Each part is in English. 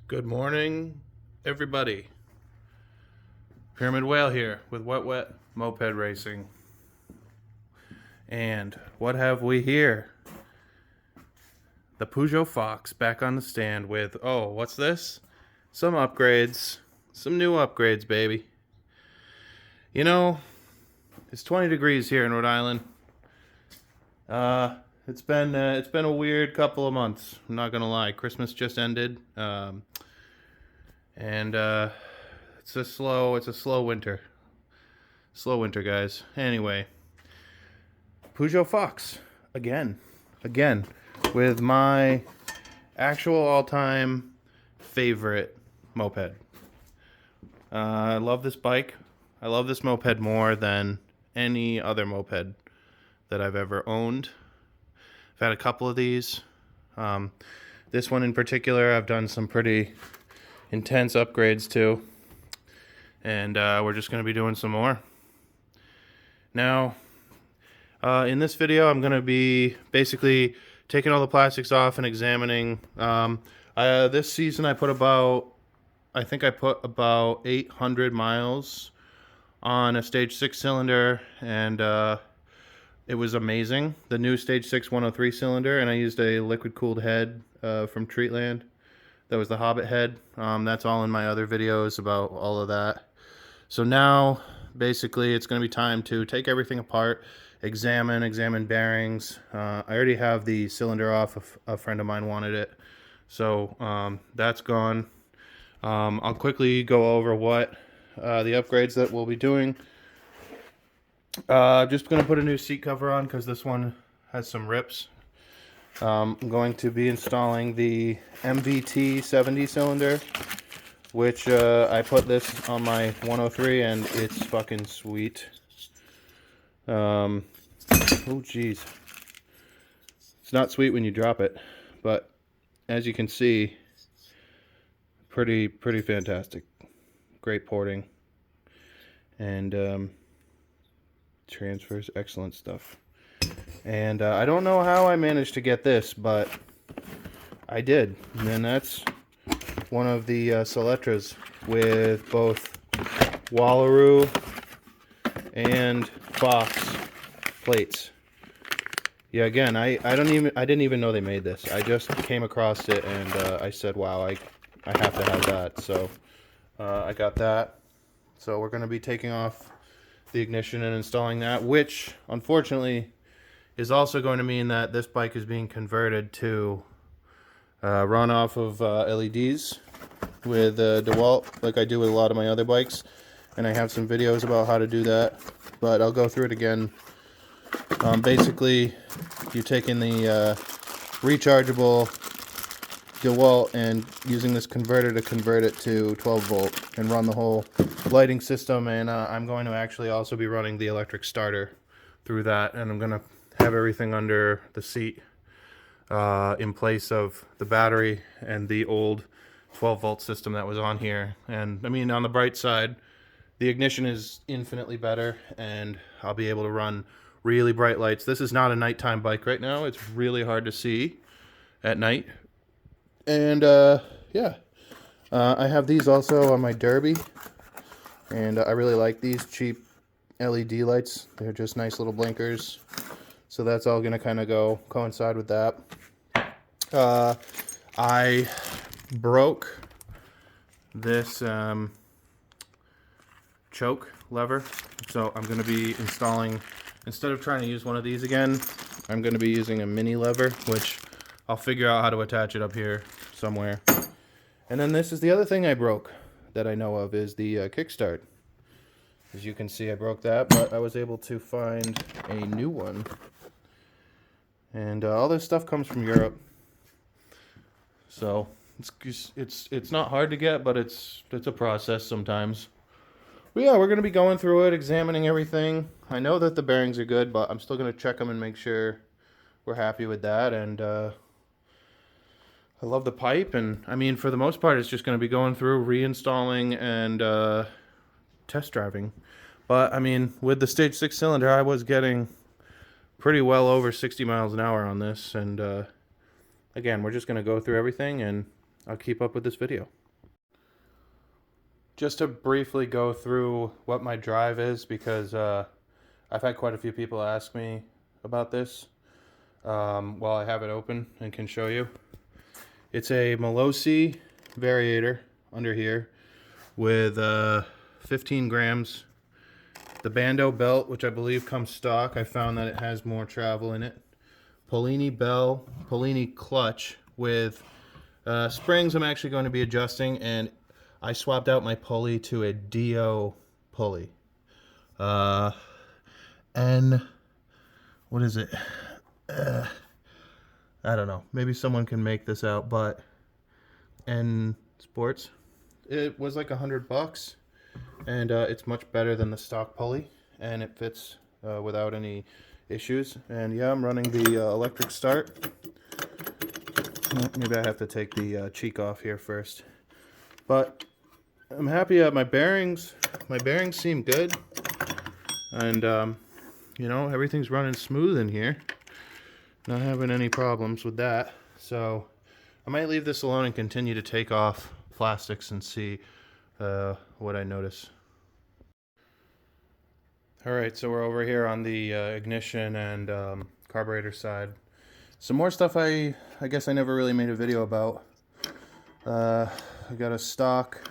Good morning, everybody. Pyramid Whale here with Wet Moped Racing. And what have we here? The Peugeot Fox back on the stand with, oh, what's this? Some upgrades. Some new upgrades, baby. You know, it's 20 degrees here in Rhode Island. It's been a weird couple of months. I'm not gonna lie. Christmas just ended. It's a slow winter. Slow winter, guys. Anyway, Peugeot Fox again, with my actual all-time favorite moped. I love this bike. I love this moped more than any other moped that I've ever owned. I've had a couple of these. This one in particular, I've done some pretty intense upgrades to, and we're just going to be doing some more. Now, in this video, I'm going to be basically taking all the plastics off and examining. This season, I put about 800 miles on a stage 6 cylinder, and it was amazing. The new stage 6 103 cylinder, and I used a liquid cooled head from Treatland. That was the Hobbit head. That's all in my other videos about all of that. So now, basically, it's going to be time to take everything apart, examine bearings. I already have the cylinder off. A friend of mine wanted it. So that's gone. I'll quickly go over what the upgrades that we'll be doing. Just going to put a new seat cover on because this one has some rips. I'm going to be installing the MVT 70 cylinder, which I put this on my 103 and it's fucking sweet. Oh geez, it's not sweet when you drop it, but as you can see, pretty fantastic. Great porting and transfers, excellent stuff. And I don't know how I managed to get this, but I did. And that's one of the Seletras with both Wallaroo and Fox plates. Yeah, again, I didn't even know they made this. I just came across it and I said, wow, I have to have that. So I got that. So we're going to be taking off the ignition and installing that, which unfortunately is also going to mean that this bike is being converted to run off of LEDs with DeWalt, like I do with a lot of my other bikes. And I have some videos about how to do that, but I'll go through it again. Basically, you're taking the rechargeable DeWalt and using this converter to convert it to 12 volt and run the whole lighting system. And I'm going to actually also be running the electric starter through that, and I'm going to have everything under the seat in place of the battery and the old 12 volt system that was on here. And I mean, on the bright side, the ignition is infinitely better and I'll be able to run really bright lights. This is not a nighttime bike right now. It's really hard to see at night. And yeah, I have these also on my Derby, and I really like these cheap LED lights. They're just nice little blinkers. So that's all going to kind of coincide with that. I broke this choke lever, so I'm going to be installing, instead of trying to use one of these again, I'm going to be using a mini lever, which I'll figure out how to attach it up here somewhere. And then this is the other thing I broke that I know of, is the kickstart. As you can see, I broke that, but I was able to find a new one. And all this stuff comes from Europe, so it's not hard to get, but it's a process sometimes. But yeah, we're going to be going through it, examining everything. I know that the bearings are good, but I'm still going to check them and make sure we're happy with that. And I love the pipe, and I mean, for the most part, it's just going to be going through, reinstalling, and test driving. But I mean, with the stage 6 cylinder, I was getting pretty well over 60 miles an hour on this, and again, we're just going to go through everything, and I'll keep up with this video. Just to briefly go through what my drive is, because I've had quite a few people ask me about this while I have it open and can show you. It's a Malossi variator under here with 15 grams. The Bando belt, which I believe comes stock. I found that it has more travel in it. Polini bell, Polini clutch with springs I'm actually going to be adjusting, and I swapped out my pulley to a Dio pulley. And what is it? I don't know. Maybe someone can make this out, but N Sports. It was like $100, and it's much better than the stock pulley, and it fits without any issues. And yeah, I'm running the electric start. Maybe I have to take the cheek off here first, but I'm happy. My bearings seem good, and you know, everything's running smooth in here. Not having any problems with that. So I might leave this alone and continue to take off plastics and see what I notice. Alright, so we're over here on the ignition and carburetor side. Some more stuff I guess I never really made a video about. I got a stock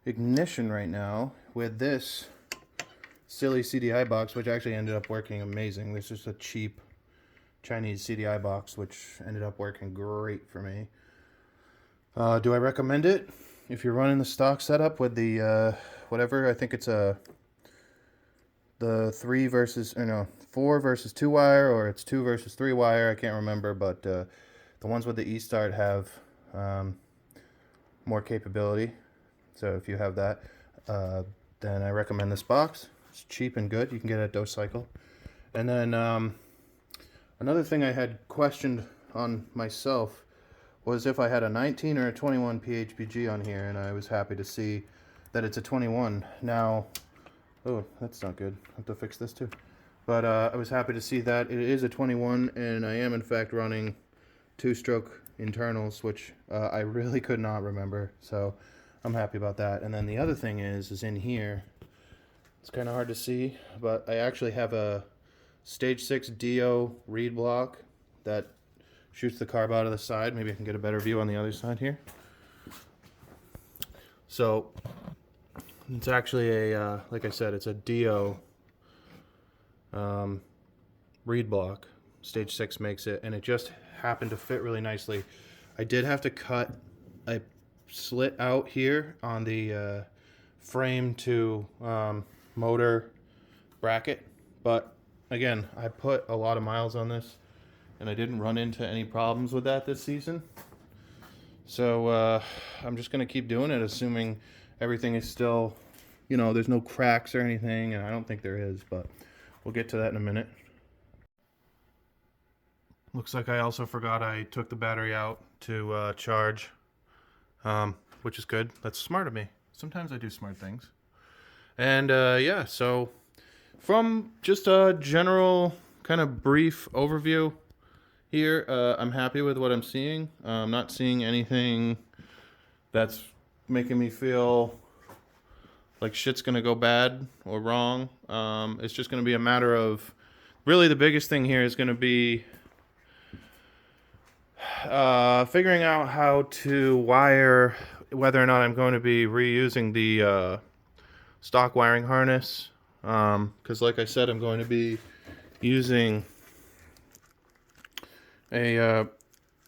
ignition right now with this silly CDI box, which actually ended up working amazing. This is a cheap Chinese CDI box, which ended up working great for me. Do I recommend it? If you're running the stock setup with the whatever, I think it's the 4 versus 2 wire, or it's 2 versus 3 wire, I can't remember, but the ones with the E-Start have more capability. So if you have that, then I recommend this box. It's cheap and good. You can get it at Dose Cycle. And then another thing I had questioned on myself was if I had a 19 or a 21 PHPG on here, and I was happy to see that it's a 21. Now, oh, that's not good. I have to fix this too. But I was happy to see that it is a 21, and I am in fact running 2-stroke internals, which I really could not remember. So I'm happy about that. And then the other thing is in here, it's kind of hard to see, but I actually have a Stage 6 Dio reed block that shoots the carb out of the side. Maybe I can get a better view on the other side here. So it's actually a, like I said, it's a Dio reed block. Stage 6 makes it, and it just happened to fit really nicely. I did have to cut a slit out here on the frame to motor bracket, but again, I put a lot of miles on this, and I didn't run into any problems with that this season. So I'm just going to keep doing it, assuming everything is still, you know, there's no cracks or anything, and I don't think there is, but we'll get to that in a minute. Looks like I also forgot I took the battery out to charge, which is good. That's smart of me. Sometimes I do smart things. And yeah, so from just a general kind of brief overview here, I'm happy with what I'm seeing. I'm not seeing anything that's making me feel like shit's gonna go bad or wrong. It's just gonna be a matter of, really the biggest thing here is gonna be figuring out how to wire, whether or not I'm going to be reusing the stock wiring harness, because like I said, I'm going to be using a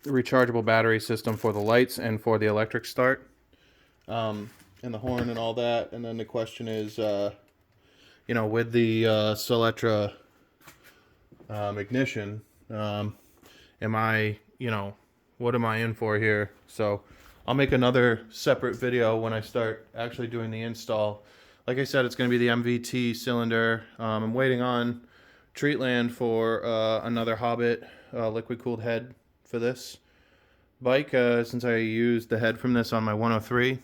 rechargeable battery system for the lights and for the electric start, and the horn and all that. And then the question is, you know, with the Soletra ignition, am I, you know, what am I in for here? So I'll make another separate video when I start actually doing the install. Like I said, it's going to be the MVT cylinder. I'm waiting on Treatland for another Hobbit liquid cooled head for this bike, since I used the head from this on my 103.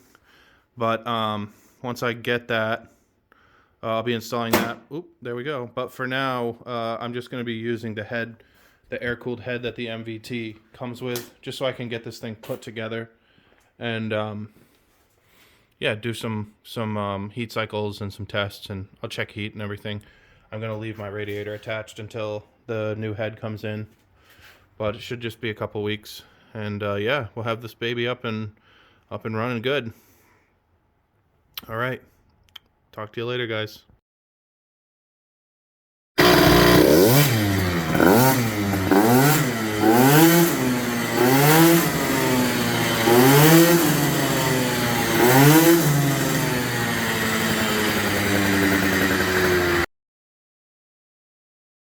But once I get that, I'll be installing that. Oop, there we go. But for now, I'm just going to be using the head, the air-cooled head that the MVT comes with, just so I can get this thing put together. and yeah, do some heat cycles and some tests, and I'll check heat and everything. I'm gonna leave my radiator attached until the new head comes in, but it should just be a couple weeks, and yeah, we'll have this baby up and running good. All right, talk to you later, guys.